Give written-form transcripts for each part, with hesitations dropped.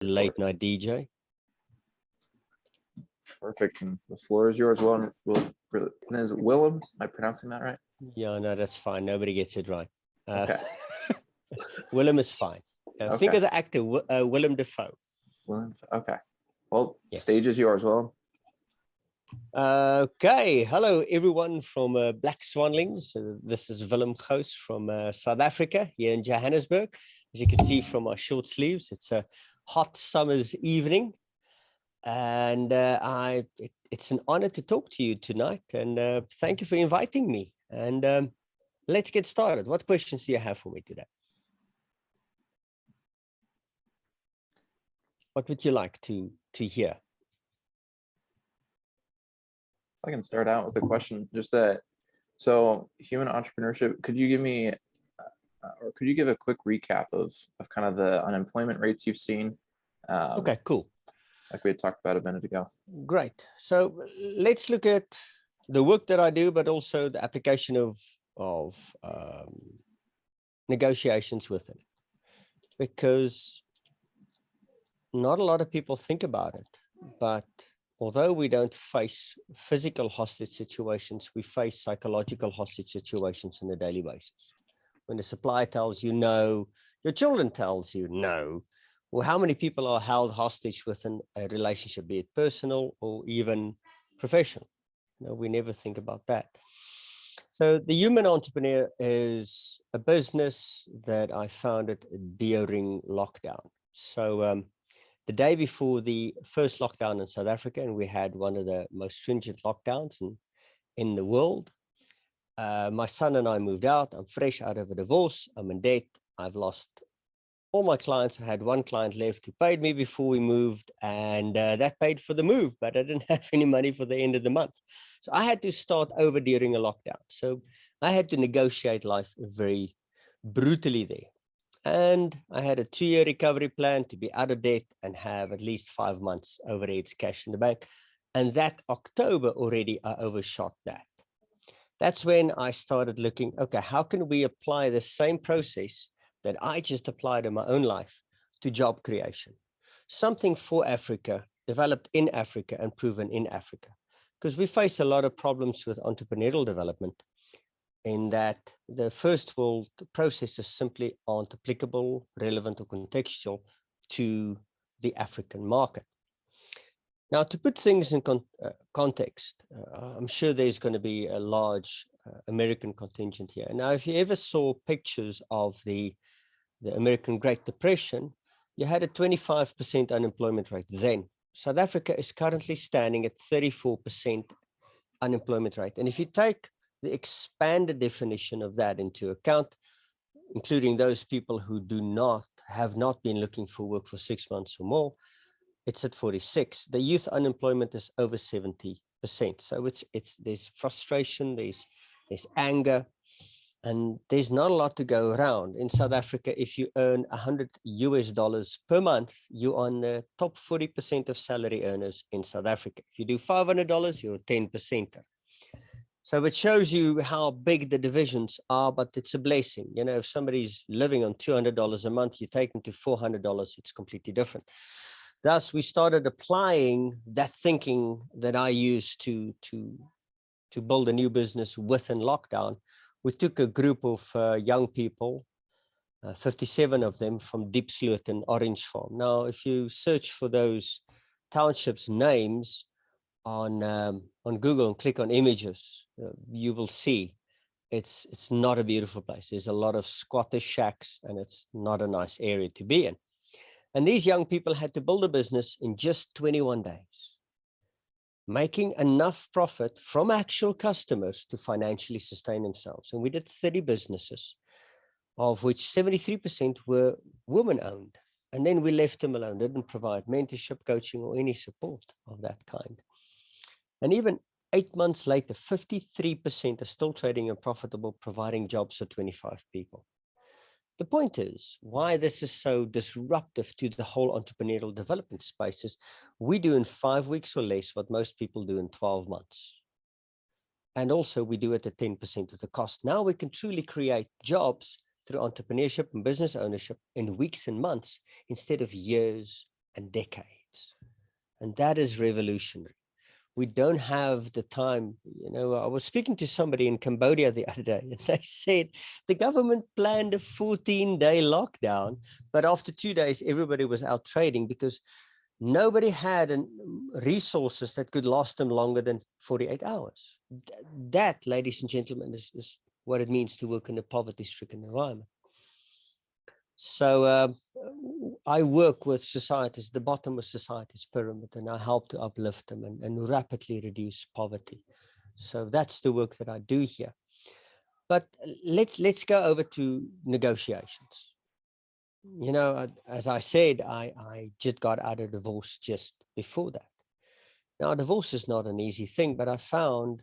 late night DJ. Perfect. And the floor is yours. Well, is it Willem? Am I pronouncing that right? Yeah, no, that's fine. Nobody gets it right. Okay. Willem is fine. Okay. Think of the actor, Willem Dafoe. Willem. Okay. Well, Yeah. stage is yours, Willem. Okay. Hello, everyone from Black Swanling. So this is Willem Gous from South Africa here in Johannesburg. As you can see from my short sleeves, it's a hot summer's evening. And it's an honor to talk to you tonight. And thank you for inviting me. And let's get started. What questions do you have for me today? What would you like to hear? I can start out with a question. Just that. So, human entrepreneurship. Could you give me, or could you give a quick recap of kind of the unemployment rates you've seen? Okay, cool. Like we had talked about a minute ago. Great. So let's look at the work that I do, but also the application of negotiations with it, because not a lot of people think about it. But although we don't face physical hostage situations, we face psychological hostage situations on a daily basis. When the supplier tells you no, your children tells you no. Well, how many people are held hostage within a relationship, be it personal or even professional? No, we never think about that. So the human entrepreneur is a business that I founded during lockdown. So the day before the first lockdown in South Africa, and we had one of the most stringent lockdowns in the world, my son and I moved out. I'm fresh out of a divorce. I'm in debt. I've lost all my clients. I had one client left who paid me before we moved, and that paid for the move, but I didn't have any money for the end of the month. So I had to start over during a lockdown. So I had to negotiate life very brutally there. And I had a 2-year recovery plan to be out of debt and have at least 5 months overheads cash in the bank. And that October already, I overshot that. That's when I started looking, okay, how can we apply the same process that I just applied in my own life to job creation? Something for Africa, developed in Africa and proven in Africa. Because we face a lot of problems with entrepreneurial development in that the first world processes simply aren't applicable, relevant, or contextual to the African market. Now, to put things in context, I'm sure there's going to be a large American contingent here. Now, if you ever saw pictures of the American Great Depression, you had a 25% unemployment rate then. South Africa is currently standing at 34% unemployment rate. And if you take the expanded definition of that into account, including those people who have not been looking for work for 6 months or more, it's at 46. The youth unemployment is over 70%. So there's frustration, there's anger, and there's not a lot to go around. In South Africa, if you earn $100 per month, you're on the top 40% of salary earners in South Africa. If you do $500, you're a 10%. So it shows you how big the divisions are, but it's a blessing. You know, if somebody's living on $200 a month, you take them to $400, it's completely different. Thus, we started applying that thinking that I used to build a new business within lockdown. We took a group of young people, 57 of them from Diepsloot and Orange Farm. Now, if you search for those townships' names on Google and click on images, you will see it's not a beautiful place. There's a lot of squatter shacks, and it's not a nice area to be in. And these young people had to build a business in just 21 days, making enough profit from actual customers to financially sustain themselves. And we did 30 businesses, of which 73% were women-owned. And then we left them alone, didn't provide mentorship, coaching, or any support of that kind. And even 8 months later, 53% are still trading and profitable, providing jobs for 25 people. The point is, why this is so disruptive to the whole entrepreneurial development space is we do in 5 weeks or less what most people do in 12 months. And also we do it at 10% of the cost. Now we can truly create jobs through entrepreneurship and business ownership in weeks and months instead of years and decades. And that is revolutionary. We don't have the time. I was speaking to somebody in Cambodia the other day, and they said the government planned a 14-day lockdown, but after 2 days, everybody was out trading because nobody had resources that could last them longer than 48 hours. That, ladies and gentlemen, is what it means to work in a poverty-stricken environment. So I work with societies, the bottom of society's pyramid, and I help to uplift them and rapidly reduce poverty. So that's the work that I do here. But let's go over to negotiations. As I said, I just got out of divorce just before that. Now, divorce is not an easy thing, but I found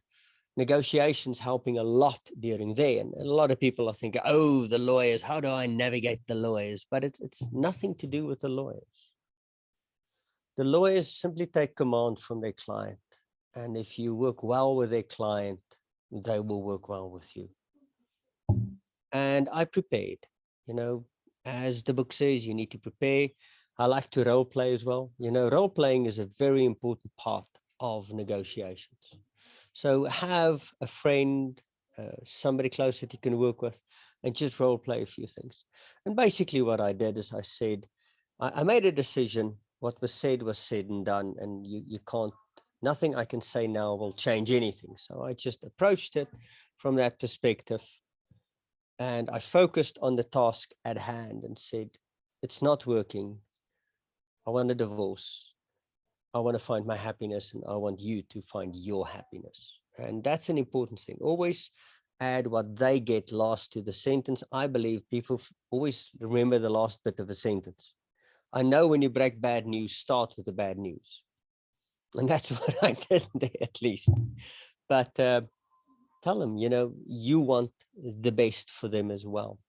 negotiations helping a lot during there. And a lot of people are thinking, oh, the lawyers, how do I navigate the lawyers? But it's nothing to do with the lawyers. The lawyers simply take command from their client. And if you work well with their client, they will work well with you. And I prepared, as the book says, you need to prepare. I like to role play as well. Role playing is a very important part of negotiations. So have a friend, somebody close that you can work with, and just role play a few things. And basically what I did is I said, I made a decision. What was said and done, and you can't, nothing I can say now will change anything. So I just approached it from that perspective. And I focused on the task at hand and said, it's not working. I want a divorce. I want to find my happiness, and I want you to find your happiness. And that's an important thing. Always add what they get last to the sentence. I believe people always remember the last bit of a sentence. I know when you break bad news, start with the bad news. And that's what I did there, at least. But tell them, you want the best for them as well.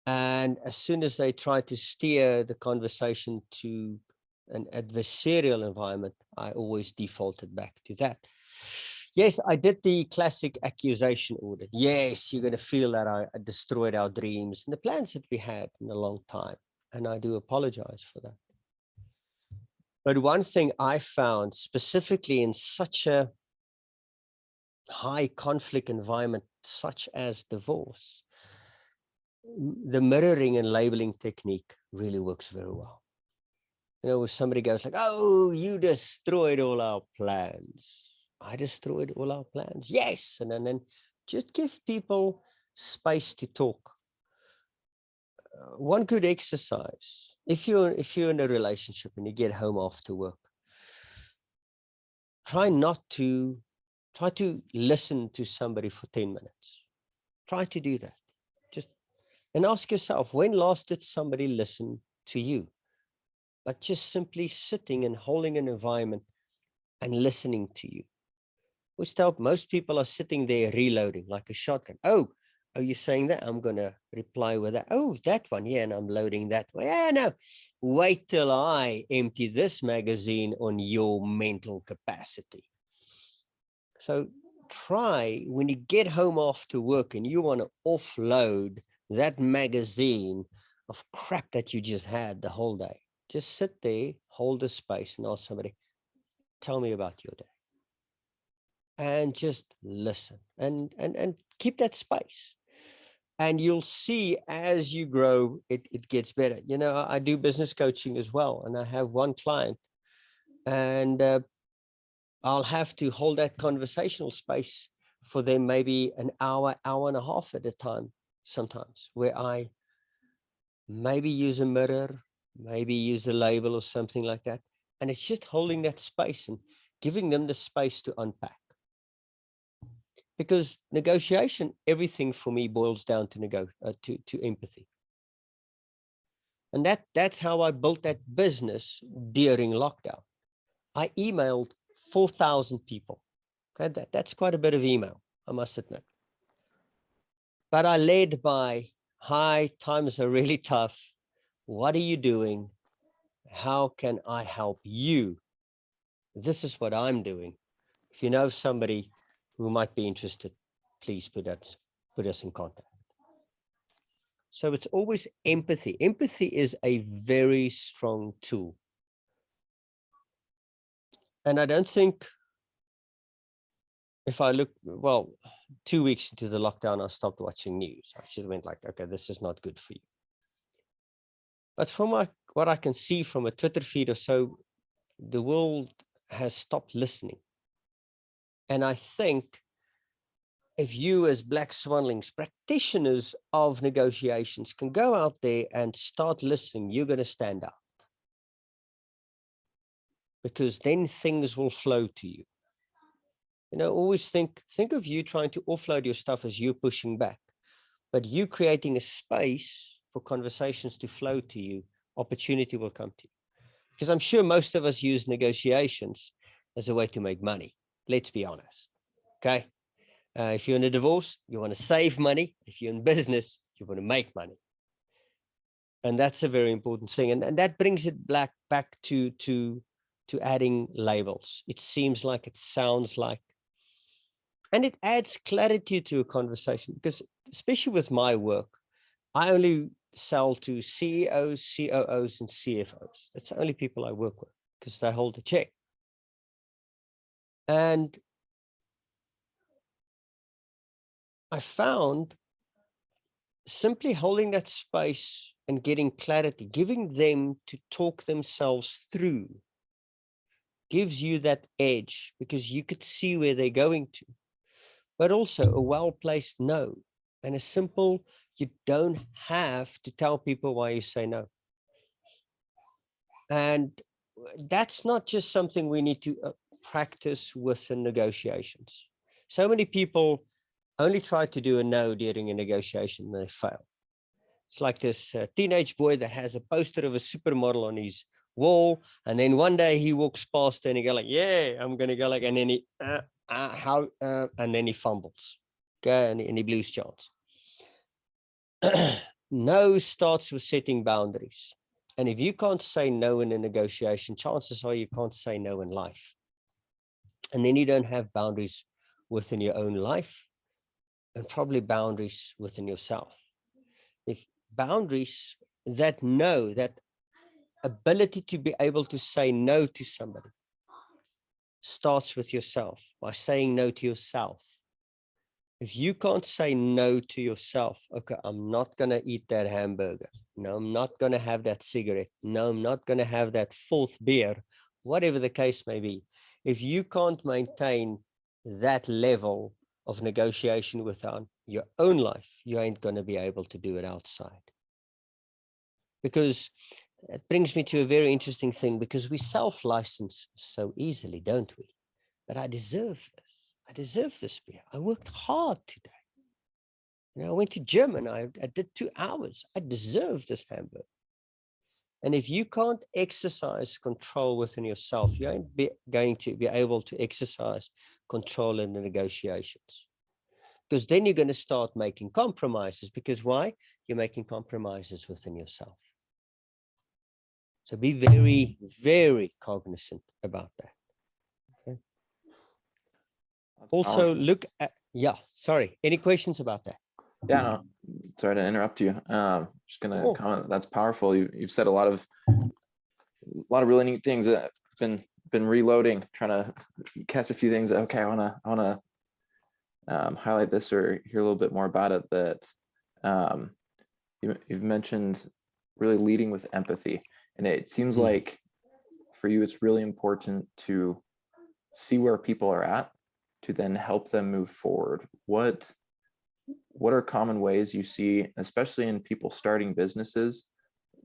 And as soon as they try to steer the conversation to an adversarial environment, I always defaulted back to that. Yes, I did the classic accusation audit. Yes, you're going to feel that I destroyed our dreams and the plans that we had in a long time. And I do apologize for that. But one thing I found specifically in such a high conflict environment, such as divorce, the mirroring and labeling technique really works very well. If somebody goes like, oh, you destroyed all our plans. I destroyed all our plans. Yes. And then just give people space to talk. One good exercise, if you're in a relationship and you get home after work, try to listen to somebody for 10 minutes. Try to do that. And ask yourself, when last did somebody listen to you? But just simply sitting and holding an environment and listening to you. Most people are sitting there reloading like a shotgun. Oh, you're saying that? I'm going to reply with that. Oh, that one. Yeah, and I'm loading that one. Yeah, no. Wait till I empty this magazine on your mental capacity. So try, when you get home after work and you want to offload that magazine of crap that you just had the whole day, just sit there, hold the space, and ask somebody, tell me about your day. And just listen and keep that space. And you'll see as you grow, it gets better. I do business coaching as well. And I have one client, and I'll have to hold that conversational space for them, maybe an hour and a half at a time, sometimes, where I maybe use a mirror, maybe use a label or something like that. And it's just holding that space and giving them the space to unpack. Because negotiation, everything for me boils down to empathy. And that's how I built that business during lockdown. I emailed 4,000 people. Okay, that's quite a bit of email, I must admit. But I led by, hi, times are really tough. What are you doing? How can I help you? This is what I'm doing. If you know somebody who might be interested, please put us in contact. So it's always empathy. Empathy is a very strong tool. And I don't think, if I look, well, 2 weeks into the lockdown, I stopped watching news. I just went like, okay, this is not good for you. But from what I can see from a Twitter feed or so, the world has stopped listening. And I think if you, as Black Swanlings, practitioners of negotiations, can go out there and start listening, you're going to stand out. Because then things will flow to you. You know, always think of you trying to offload your stuff as you pushing back, but you creating a space for conversations to flow to you, opportunity will come to you. Because I'm sure most of us use negotiations as a way to make money. Let's be honest. Okay. If you're in a divorce, you want to save money. If you're in business, you want to make money. And that's a very important thing. And that brings it back to adding labels. It seems like, it sounds like, and it adds clarity to a conversation, because especially with my work, I only sell to CEOs, COOs, and CFOs. That's the only people I work with, because they hold the check. And I found simply holding that space and getting clarity, giving them to talk themselves through, gives you that edge, because you could see where they're going to. But also a well-placed no, and a simple, you don't have to tell people why you say no. And that's not just something we need to practice within negotiations. So many people only try to do a no during a negotiation and they fail. It's like this teenage boy that has a poster of a supermodel on his wall, and then one day he walks past and he go like, yeah, I'm going to go like, and then he, and then he fumbles. Okay, and he blew his chance. No starts with setting boundaries. And if you can't say no in a negotiation, chances are you can't say no in life. And then you don't have boundaries within your own life, and probably boundaries within yourself. If boundaries, that no, that ability to be able to say no to somebody starts with yourself, by saying no to yourself. If you can't say no to yourself, okay, I'm not going to eat that hamburger. No, I'm not going to have that cigarette. No, I'm not going to have that fourth beer, whatever the case may be. If you can't maintain that level of negotiation within your own life, you ain't going to be able to do it outside. Because it brings me to a very interesting thing, because we self-license so easily, don't we? But I deserve this. I deserve this beer. I worked hard today. You know, I went to gym and I did 2 hours. I deserve this hamburger. And if you can't exercise control within yourself, you ain't going to be able to exercise control in the negotiations. Because then you're going to start making compromises. Because why? You're making compromises within yourself. So be very, very cognizant about that. Okay. Also, Powerful. look at, yeah, sorry. Any questions about that? Yeah, no, sorry to interrupt you. Just gonna comment. That's powerful. You've said a lot of really neat things. That been reloading, trying to catch a few things. Okay, I wanna highlight this or hear a little bit more about it. That you've mentioned really leading with empathy, and it seems like for you it's really important to see where people are at, to then help them move forward. What are common ways you see, especially in people starting businesses,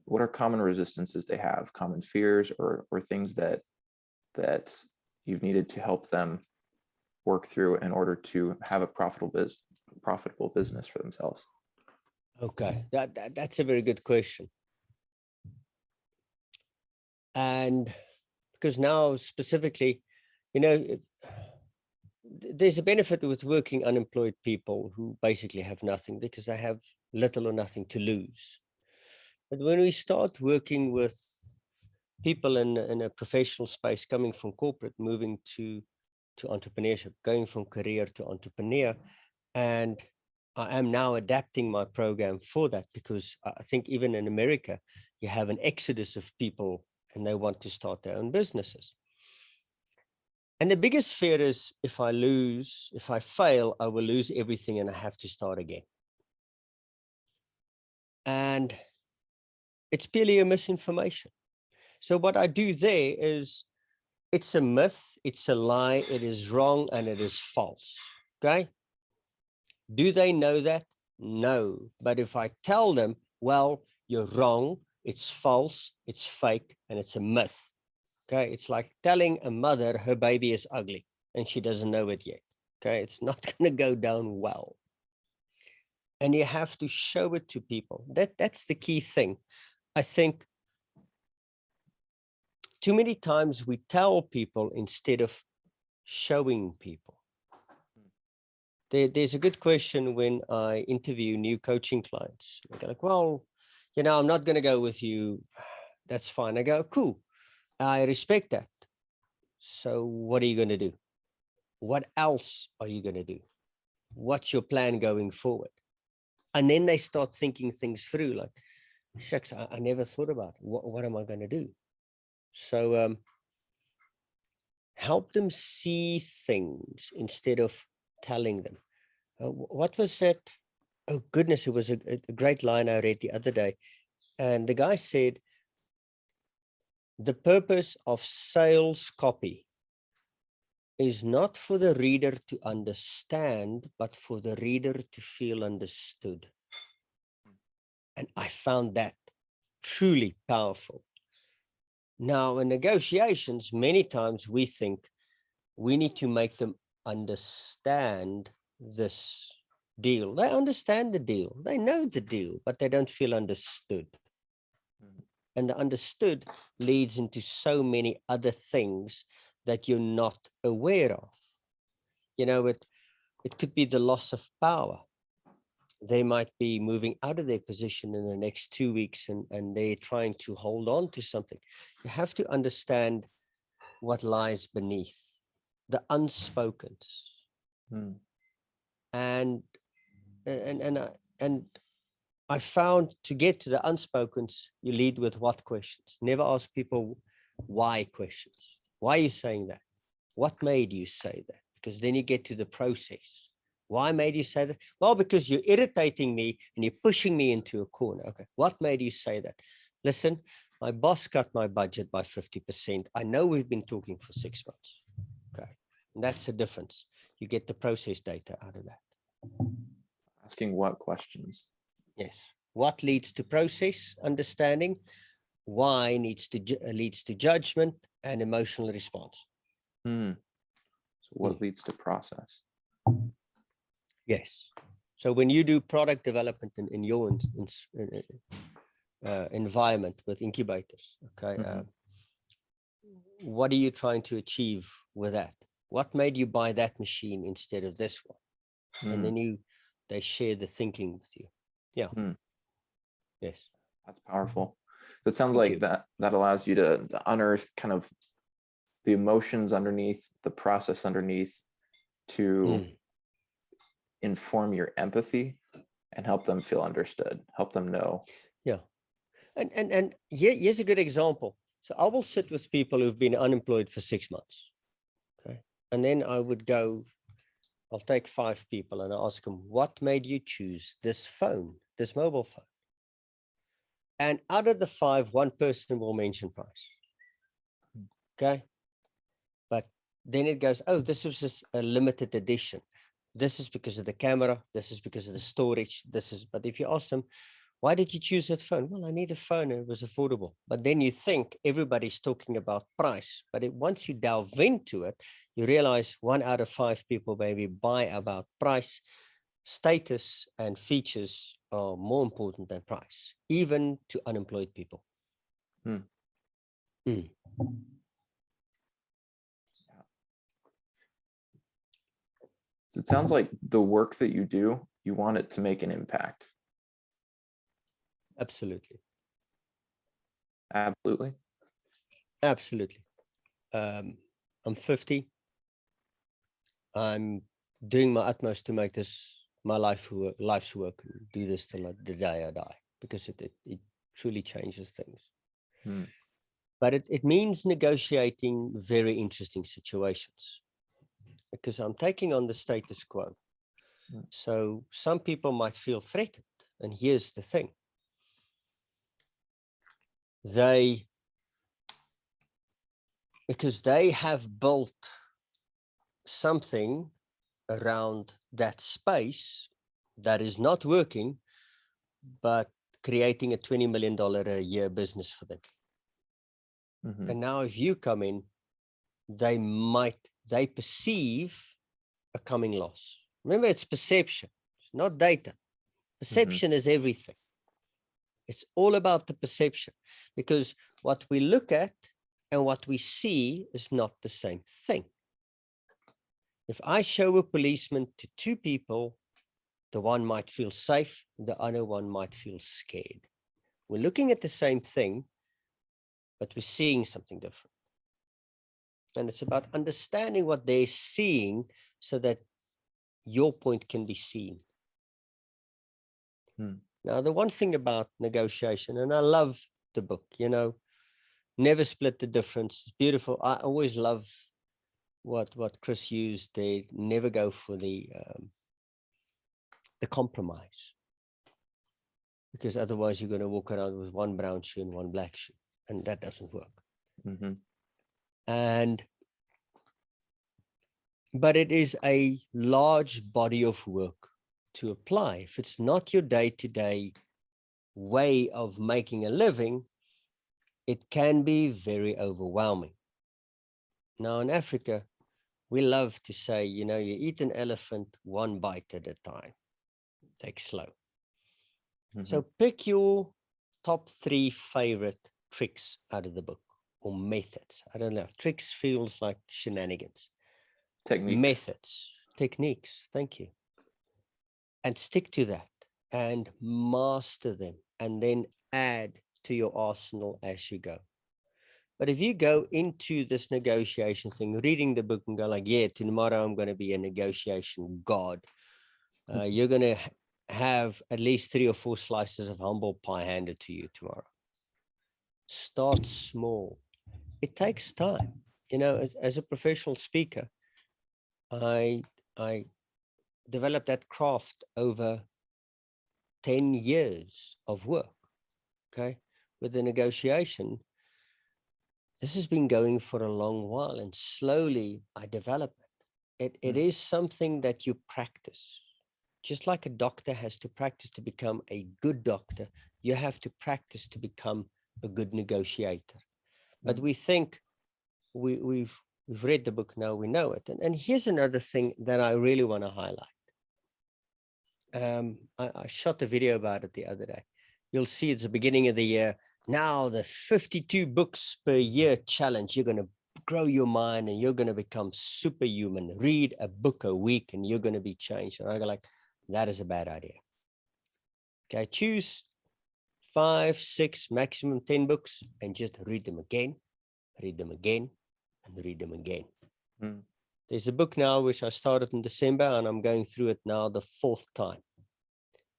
what are common resistances they have, common fears or things that you've needed to help them work through in order to have a profitable business for themselves? Okay, that's a very good question. And because now specifically, you know, there's a benefit with working unemployed people who basically have nothing, because they have little or nothing to lose. But when we start working with people in a professional space, coming from corporate, moving to entrepreneurship, going from career to entrepreneur, and I am now adapting my program for that, because I think even in America, you have an exodus of people and they want to start their own businesses. And the biggest fear is if I fail, I will lose everything and I have to start again. And it's purely a misinformation. So what I do there is, it's a myth, it's a lie, it is wrong, and it is false. Okay. Do they know that? No. But if I tell them, well, you're wrong, it's false, it's fake, and it's a myth. Okay. It's like telling a mother her baby is ugly and she doesn't know it yet. Okay. It's not going to go down well. And you have to show it to people. That's the key thing. I think too many times we tell people instead of showing people. There's a good question when I interview new coaching clients. They're like, well, I'm not going to go with you. That's fine. I go, cool. I respect that. So what are you going to do? What else are you going to do? What's your plan going forward? And then they start thinking things through, like, shucks, I never thought about it. What am I going to do? So help them see things instead of telling them. What was that? Oh, goodness, it was a great line I read the other day. And the guy said, the purpose of sales copy is not for the reader to understand, but for the reader to feel understood. And I found that truly powerful. Now, in negotiations, many times we think we need to make them understand this deal. They understand the deal. They know the deal, but they don't feel understood. And the understood leads into so many other things that you're not aware of. It could be the loss of power. They might be moving out of their position in the next 2 weeks and they're trying to hold on to something. You have to understand what lies beneath, the unspoken. And I found to get to the unspoken, you lead with what questions. Never ask people why questions. Why are you saying that? What made you say that? Because then you get to the process. Why made you say that? Well, because you're irritating me and you're pushing me into a corner. Okay. What made you say that? Listen, my boss cut my budget by 50%. I know we've been talking for 6 months. Okay. And that's the difference. You get the process data out of that. Asking what questions? Yes. What leads to process understanding? Why leads to judgment and emotional response. So what leads to process? Yes. So when you do product development in your environment with incubators, okay, what are you trying to achieve with that? What made you buy that machine instead of this one? And then they share the thinking with you. Yeah. Yes. That's powerful. So it sounds like that allows you to unearth kind of the emotions underneath, the process underneath, to inform your empathy and help them feel understood, help them know. Yeah. And here's a good example. So I will sit with people who've been unemployed for 6 months. Okay. And then I would I'll take 5 people and I ask them, what made you choose this phone, this mobile phone? And out of the 5, one person will mention price. Okay. But then it goes, oh, this was just a limited edition. This is because of the camera. This is because of the storage. But if you ask them, why did you choose that phone? Well, I need a phone and it was affordable. But then you think everybody's talking about price. But once you delve into it, you realize 1 out of 5 people maybe buy about price. Status and features are more important than price, even to unemployed people. So it sounds like the work that you do, you want it to make an impact. Absolutely. Absolutely. Absolutely. I'm 50. I'm doing my utmost to make this my life's work, and do this till the day I die, because it truly changes things. But it means negotiating very interesting situations, because I'm taking on the status quo. So some people might feel threatened. And here's the thing. Because they have built something around that space that is not working, but creating a $20 million a year business for them. Mm-hmm. And now if you come in, they perceive a coming loss. Remember, it's perception, it's not data. Perception is everything. It's all about the perception, because what we look at and what we see is not the same thing. If I show a policeman to two people, the one might feel safe, the other one might feel scared. We're looking at the same thing, but we're seeing something different. And it's about understanding what they're seeing so that your point can be seen. Now, the one thing about negotiation, and I love the book, Never Split the Difference. It's beautiful. I always love what Chris used. They never go for the compromise, because otherwise you're going to walk around with one brown shoe and one black shoe, and that doesn't work. But it is a large body of work to apply. If it's not your day-to-day way of making a living, it can be very overwhelming. Now in Africa, we love to say, you eat an elephant one bite at a time. Take slow. So pick your top 3 favorite tricks out of the book, or methods. I don't know. Tricks feels like shenanigans. Techniques. Thank you. And stick to that and master them, and then add to your arsenal as you go. But if you go into this negotiation thing, reading the book and go like, yeah, tomorrow I'm going to be a negotiation god. You're going to have at least 3 or 4 slices of humble pie handed to you tomorrow. Start small. It takes time. As a professional speaker, I developed that craft over 10 years of work. Okay. With the negotiation, this has been going for a long while, and slowly I develop it. It is something that you practice. Just like a doctor has to practice to become a good doctor, you have to practice to become a good negotiator. But we think we've read the book now, we know it. And here's another thing that I really want to highlight. I shot a video about it the other day. You'll see it's the beginning of the year. Now the 52 books per year challenge. You're going to grow your mind and you're going to become superhuman. Read a book a week and you're going to be changed. And I go like, that is a bad idea. Okay, choose 5, 6, maximum 10 books and just read them again, and read them again. There's a book now which I started in December, and I'm going through it now the 4th time.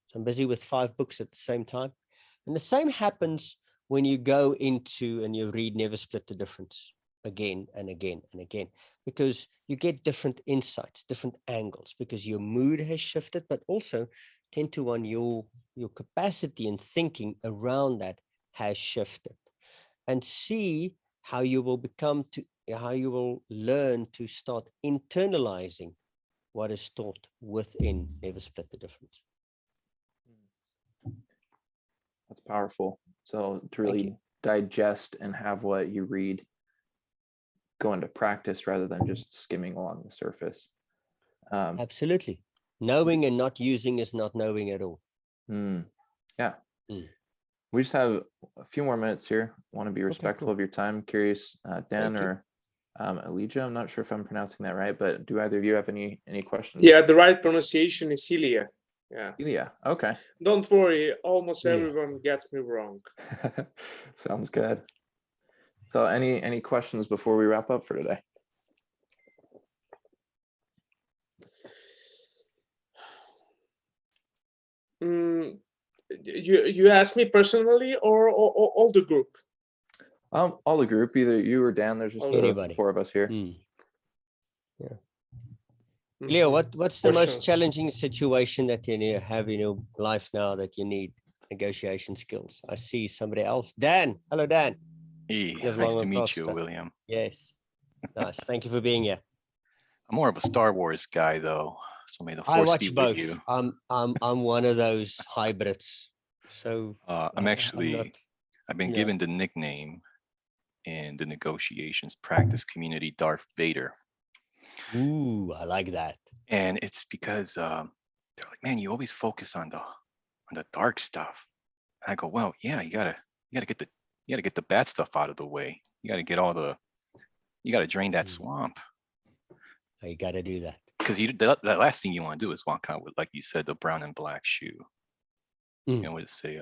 So I'm busy with 5 books at the same time. And the same happens when you go into and you read Never Split the Difference again and again and again, because you get different insights, different angles, because your mood has shifted, but also 10 to 1, your capacity in thinking around that has shifted. And see how you will learn to start internalizing what is taught within Never Split the Difference. That's powerful. So to really digest and have what you read go into practice rather than just skimming along the surface. Absolutely. Knowing and not using is not knowing at all. Yeah. We just have a few more minutes here. Want to be respectful of your time. Curious, Dan or Elijah, I'm not sure if I'm pronouncing that right, but do either of you have any questions? Yeah, the right pronunciation is Celia. Yeah. Celia. Okay. Don't worry, almost everyone gets me wrong. Sounds good. So any questions before we wrap up for today? You ask me personally or all the group? All the group, either you or Dan. There's just All the Anybody. four of us here. Yeah. Leo, what's the most Questions? challenging situation that you have in your life now that you need negotiation skills? I see somebody else. Dan. Hello, Dan. Hey, Live nice long to and meet you, prosper. William. Yes. Nice. Thank you for being here. I'm more of a Star Wars guy, though. So may the I force watch be with both. you. I'm one of those hybrids. So I'm not. I've been Yeah. given the nickname in the negotiations practice community Darth Vader. Ooh, I like that. And it's because they're like, man, you always focus on the dark stuff. And I go, well, yeah, you gotta get the bad stuff out of the way. You gotta drain that swamp. You got to do that. Because that last thing you want to do is walk out with, like you said, the brown and black shoe. You know, would say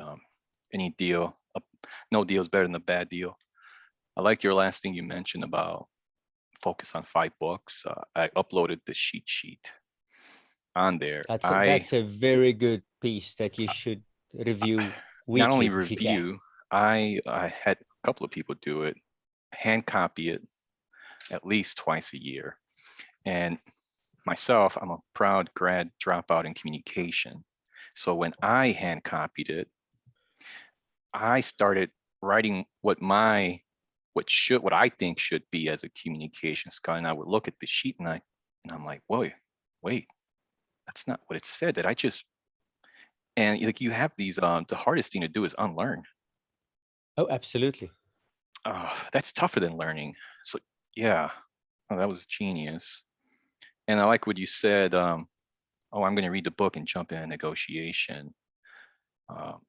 any deal, no deal is better than a bad deal. I like your last thing you mentioned about focus on 5 books. I uploaded the cheat sheet on there. That's a very good piece that you should review weekly. Not only if you can. review, I had a couple of people do it, hand copy it at least twice a year. And myself, I'm a proud grad dropout in communication. So when I hand copied it, I started writing what I think should be as a communication style. And I would look at the sheet and I'm like, whoa, wait, that's not what it said. And like you have these, the hardest thing to do is unlearn. Oh, absolutely. That's tougher than learning. So yeah, that was genius. And I like what you said. I'm going to read the book and jump in a negotiation. And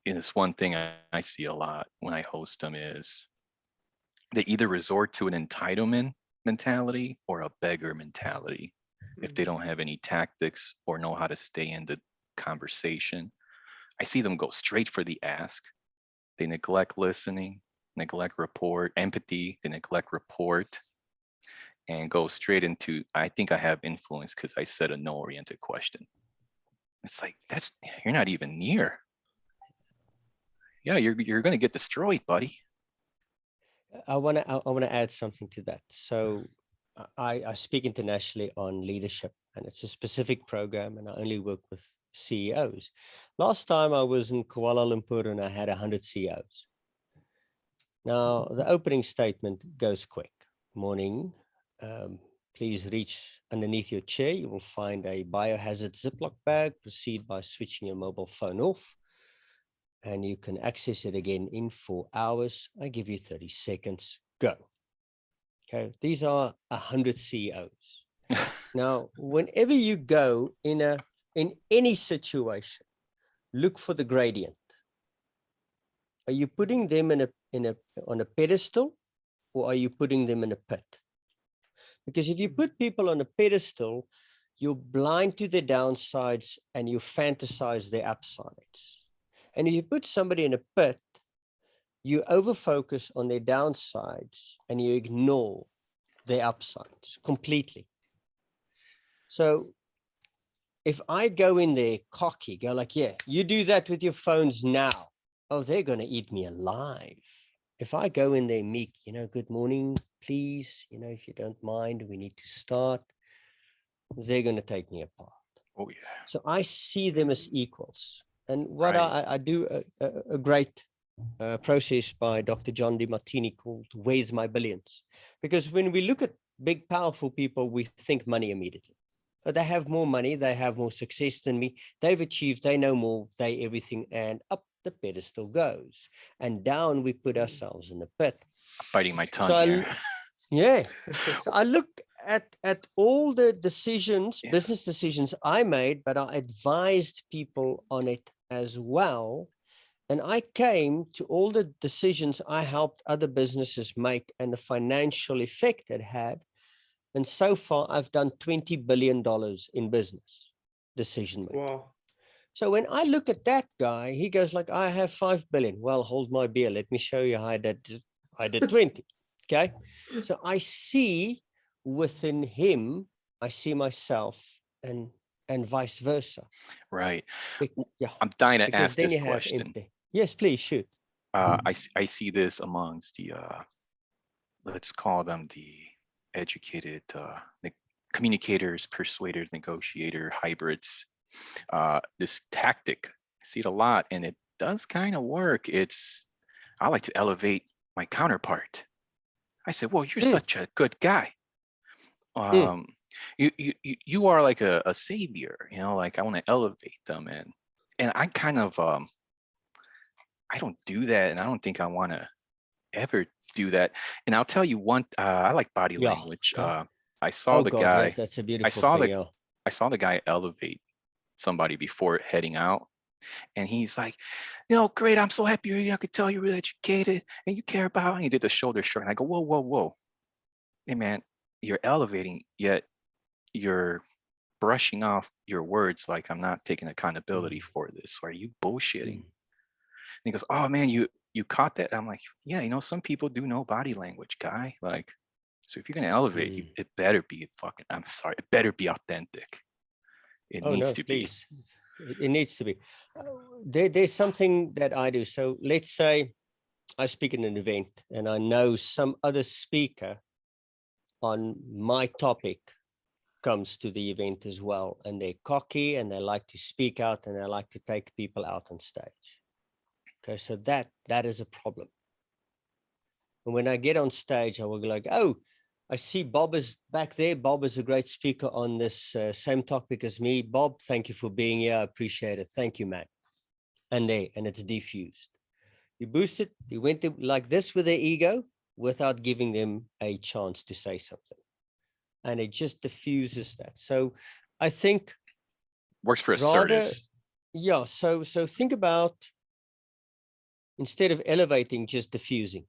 it's one thing I see a lot when I host them is they either resort to an entitlement mentality or a beggar mentality if they don't have any tactics or know how to stay in the conversation. I see them go straight for the ask. They neglect listening, neglect empathy, they neglect report, and go straight into, I think I have influence because I said a no-oriented question. It's like, you're not even near. Yeah, you're going to get destroyed, buddy. I want to add something to that. So I speak internationally on leadership, and it's a specific program, and I only work with CEOs. Last time I was in Kuala Lumpur and I had 100 CEOs. Now, the opening statement goes quick. Morning. Please reach underneath your chair. You will find a biohazard Ziploc bag. Proceed by switching your mobile phone off, and you can access it again in 4 hours. I give you 30 seconds. Go. Okay. These are 100 CEOs. Now, whenever you go in any situation, look for the gradient. Are you putting them on a pedestal, or are you putting them in a pit? Because if you put people on a pedestal, you're blind to their downsides and you fantasize their upsides. And if you put somebody in a pit, you overfocus on their downsides and you ignore their upsides completely. So if I go in there cocky, go like, yeah, you do that with your phones now. Oh, they're going to eat me alive. If I go in there meek, good morning, please, if you don't mind, we need to start. They're going to take me apart. Oh, yeah. So I see them as equals. And what I do a great process by Dr. John DeMartini called Where's My Billions? Because when we look at big, powerful people, we think money immediately. But they have more money, they have more success than me, they've achieved, they know more, they everything, and up the pedestal goes. And down we put ourselves in the pit. I'm biting my tongue here. Yeah. So I look at all the decisions, business decisions I made, but I advised people on it as well. And I came to all the decisions I helped other businesses make and the financial effect it had. And so far, I've done $20 billion in business decision making. Wow. So when I look at that guy, he goes like, I have 5 billion. Well, hold my beer. Let me show you how I did 20. Okay. So I see within him, I see myself and vice versa. Right. Yeah. I'm dying to Because ask then this you have question. empathy. Yes, please shoot. I see this amongst the let's call them the educated communicators, persuaders, negotiator, hybrids. This tactic, I see it a lot, and it does kind of work. I like to elevate my counterpart. I said, well, you're such a good guy. You are like a savior, like I want to elevate them. And I kind of, I don't do that. And I don't think I want to ever do that. And I'll tell you one, I like body Yeah, language. okay. I saw the God, guy, yes, that's a beautiful thing. I saw the guy elevate somebody before heading out. And he's like, great, I'm so happy you're here. I could tell you're really educated and you care about, and he did the shoulder shrug. And I go, whoa, whoa, whoa. Hey man, you're elevating, yet you're brushing off your words like I'm not taking accountability for this. Are you bullshitting? And he goes, oh man, you caught that? I'm like, yeah, some people do know body language, guy. Like, so if you're gonna elevate, it better be it better be authentic. It needs to be. It needs to be. There's something that I do. So let's say I speak in an event and I know some other speaker on my topic comes to the event as well, and they're cocky and they like to speak out and they like to take people out on stage. Okay, so that is a problem. And when I get on stage, I will be like, oh, I see Bob is back there. Bob is a great speaker on this same topic as me. Bob, thank you for being here. I appreciate it. Thank you, man. And it's diffused. You boost it. You went like this with their ego without giving them a chance to say something. And it just diffuses that. So I think works for assertives. Yeah. So think about, instead of elevating, just diffusing,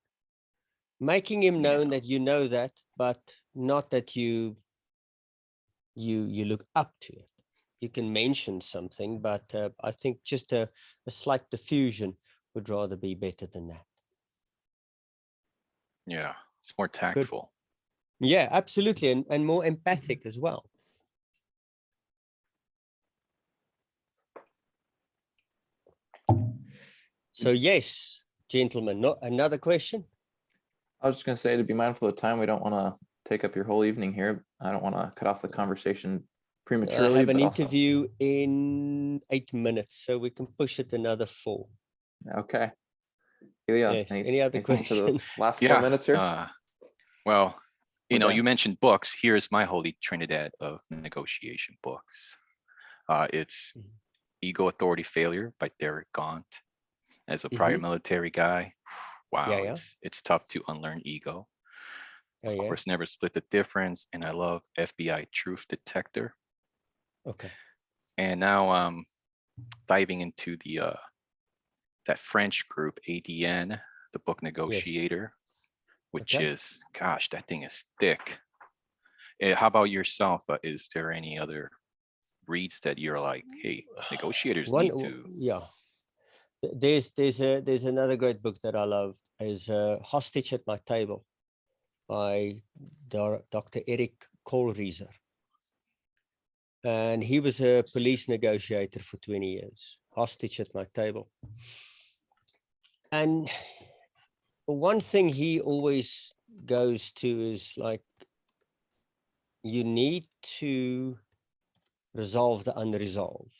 making him known that you know that, but not that you look up to it. You can mention something, but I think just a slight diffusion would rather be better than that. Yeah, it's more tactful. Good. Yeah, absolutely. And more empathic as well. So yes, gentlemen, another question? I was just going to say, to be mindful of time, we don't want to take up your whole evening here. I don't want to cut off the conversation prematurely. I have an interview in 8 minutes, so we can push it another 4. Okay. Ilya, yes. Any other questions? Last 4 minutes here? Well, you mentioned books. Here's my holy trinidad of negotiation books. It's Ego, Authority, Failure by Derek Gaunt. As a prior military guy, wow, it's tough to unlearn ego. Of course, Never Split the Difference, and I love FBI Truth Detector. Okay. And now I'm diving into the that French group ADN, the book Negotiator, which is, gosh, that thing is thick. How about yourself? Is there any other reads that you're like, hey, negotiators need to? Yeah. There's another great book that I love, is Hostage at My Table by Dr. Eric Kohlrieser. And he was a police negotiator for 20 years. Hostage at My Table. And one thing he always goes to is like, you need to resolve the unresolved.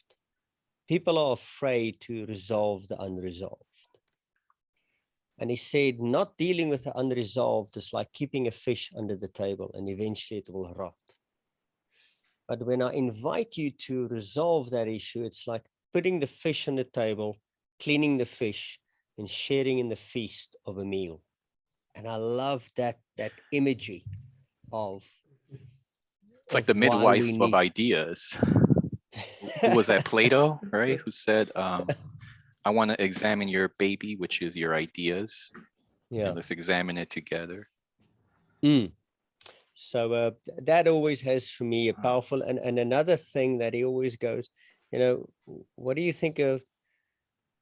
People are afraid to resolve the unresolved. And he said, not dealing with the unresolved is like keeping a fish under the table, and eventually it will rot. But when I invite you to resolve that issue, it's like putting the fish on the table, cleaning the fish, and sharing in the feast of a meal. And I love that imagery of... It's like the midwife of ideas. Who was that? Plato, right? Who said, I want to examine your baby, which is your ideas. Yeah. And let's examine it together. So that always has for me a powerful, and another thing that he always goes, what do you think of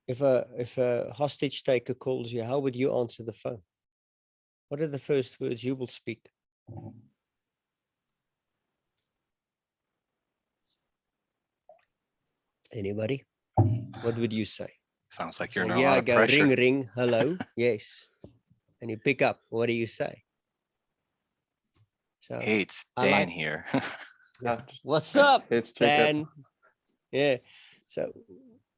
if a hostage taker calls you, how would you answer the phone? What are the first words you will speak? Anybody? What would you say? Sounds like you're And under a yeah, lot I of go pressure. ring, ring, hello, yes. And you pick up, what do you say? So Hey, it's I Dan like, here. yeah. Just What's up, it's check up. Dan? Yeah. So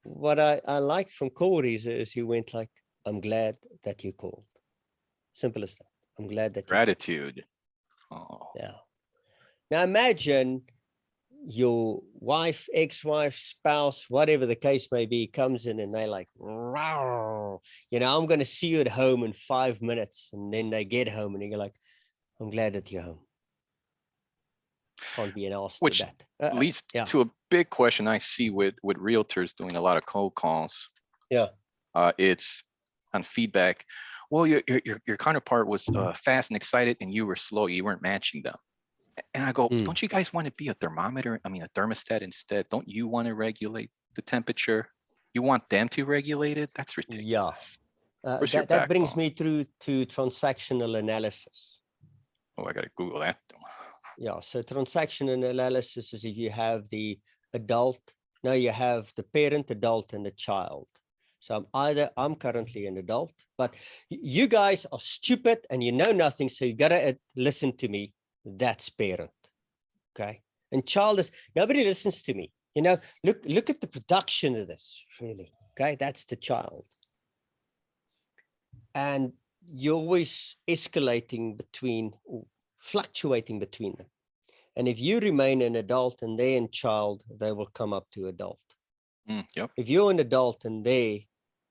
what I liked from Corey's is he went like, I'm glad that you called. Simple as that. I'm glad that you called. Gratitude. Oh, Yeah. Now imagine your wife, ex-wife, spouse, whatever the case may be, comes in and they like, "Rawr. You know, I'm going to see you at home in 5 minutes." And then they get home and you're like, I'm glad that you're home. Can't be an ass to which that. leads Yeah. to a big question I see with realtors doing a lot of cold calls. Yeah. It's on feedback. Well, your counterpart was fast and excited, and you were slow. You weren't matching them. And I go, don't you guys want to be a thermometer? I mean, a thermostat instead. Don't you want to regulate the temperature? You want them to regulate it? That's ridiculous. Where's your That brings backbone? me through to transactional analysis. Oh, I got to Google that. Yeah. So transactional analysis is if you have the adult, now you have the parent, adult, and the child. So I'm currently an adult, but you guys are stupid and you know nothing. So you got to listen to me. That's parent. Okay. And child is, nobody listens to me. You know, look at the production of this, really. Okay. That's the child. And you're always escalating between, fluctuating between them. And if you remain an adult and they're a child, they will come up to adult. Yep. If you're an adult and they're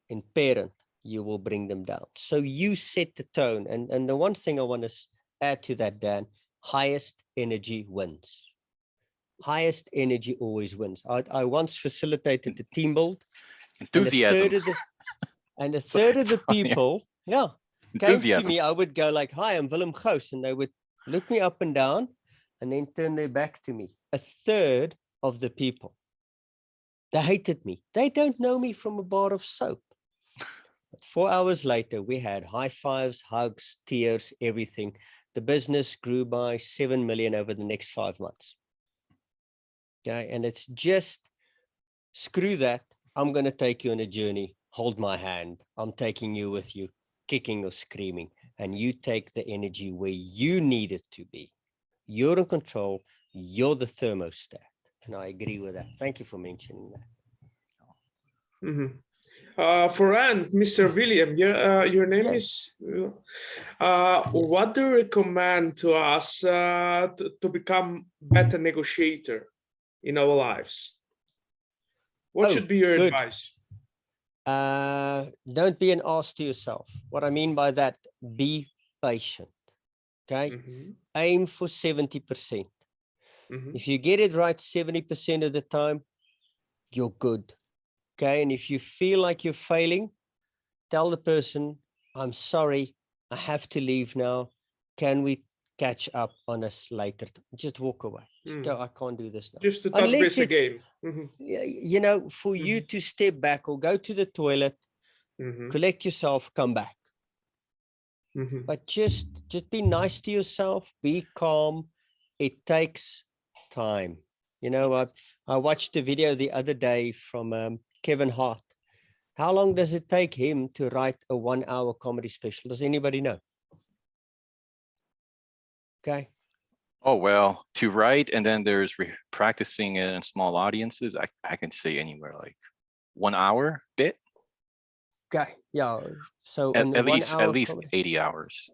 in parent, you will bring them down. So you set the tone. And the one thing I want to add to that, Dan, highest energy wins. Highest energy always wins. I once facilitated the team build. Enthusiasm. And a third of the people, yeah, came to Enthusiasm. me. I would go like, "Hi, I'm Willem Gous," and they would look me up and down and then turn their back to me. A third of the people, they hated me. They don't know me from a bar of soap. But 4 hours later, we had high fives, hugs, tears, everything. The business grew by 7 million over the next 5 months. Okay. And it's just, screw that. I'm going to take you on a journey. Hold my hand. I'm taking you with you, kicking or screaming. And you take the energy where you need it to be. You're in control. You're the thermostat. And I agree with that. Thank you for mentioning that. Mm-hmm. For Mr. Willem, your name is. What do you recommend to us to become better negotiator in our lives? What should be your advice? Don't be an ass to yourself. What I mean by that, be patient. Okay. Aim for 70%. If you get it right 70% of the time, you're good. Okay. And if you feel like you're failing, tell the person, I'm sorry, I have to leave now. Can we catch up on us later? Just walk away. Just go, I can't do this now. Just to touch base again. You know, for you to step back or go to the toilet, collect yourself, come back. But just be nice to yourself, be calm. It takes time. You know, I watched a video the other day from Kevin Hart. How long does it take him to write a 1-hour comedy special? Does anybody know? Okay. Oh, well, to write, and then there's practicing it in small audiences. I can say anywhere like 1 hour bit. Okay. Yeah. So at least comedy, 80 hours.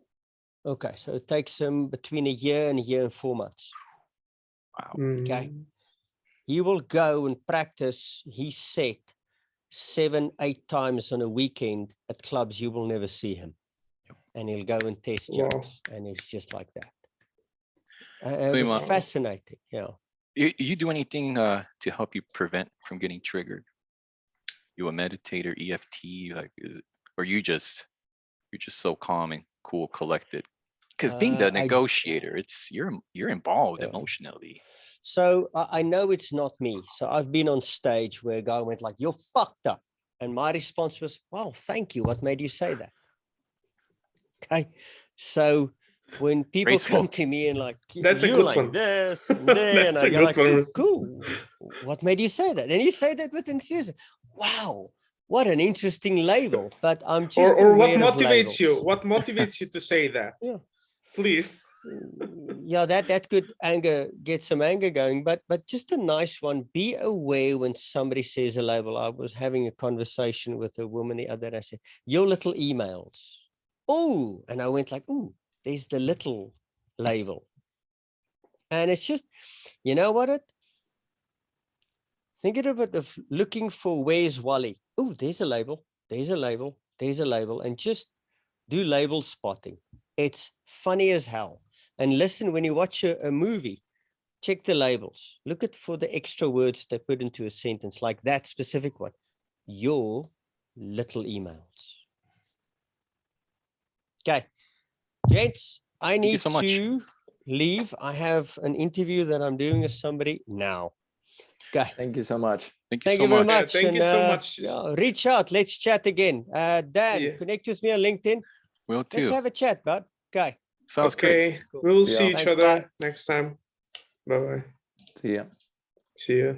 Okay. So it takes him between a year and 4 months. Wow. Okay. He will go and practice his set 7-8 times on a weekend at clubs. You will never see him. And he'll go and test jokes. And it's just like that. It was fascinating. Yeah. You do anything to help you prevent from getting triggered? You a meditator, EFT, like, or you're just so calm and cool, collected? Because being the negotiator, you're involved emotionally. So I know it's not me. So I've been on stage where a guy went like, "You're fucked up," and my response was, "Well, thank you. What made you say that?" Okay. So when people come to me and like, that's "You're like one. This and then," you're like, "Cool. What made you say that?" And you say that with enthusiasm. Wow, what an interesting label, but I'm just or what aware of motivates you? labels. What motivates you to say that? Yeah. Please. Yeah, that could get some anger going, but just a nice one. Be aware when somebody says a label. I was having a conversation with a woman the other day. I said, your little emails. Oh, and I went like, oh, there's the little label. And it's just, you know what? Think of it of looking for where's Wally. Oh, there's a label. There's a label. There's a label. And just do label spotting. It's funny as hell. And listen, when you watch a movie, check the labels. Look at for the extra words they put into a sentence, like that specific one. Your little emails. Okay. Gents, I Thank you need so much. to leave. I have an interview that I'm doing with somebody now. Okay. Thank you so much. Thank you Thank so you very much. much. Thank you so much. Yeah, reach out. Let's chat again. Dan, Yeah. connect with me on LinkedIn. Will Let's too. have a chat, bud. Okay. Sounds great. Okay, Cool. we will See see ya. each Thanks, other bye. next time. Bye bye. See ya. See you.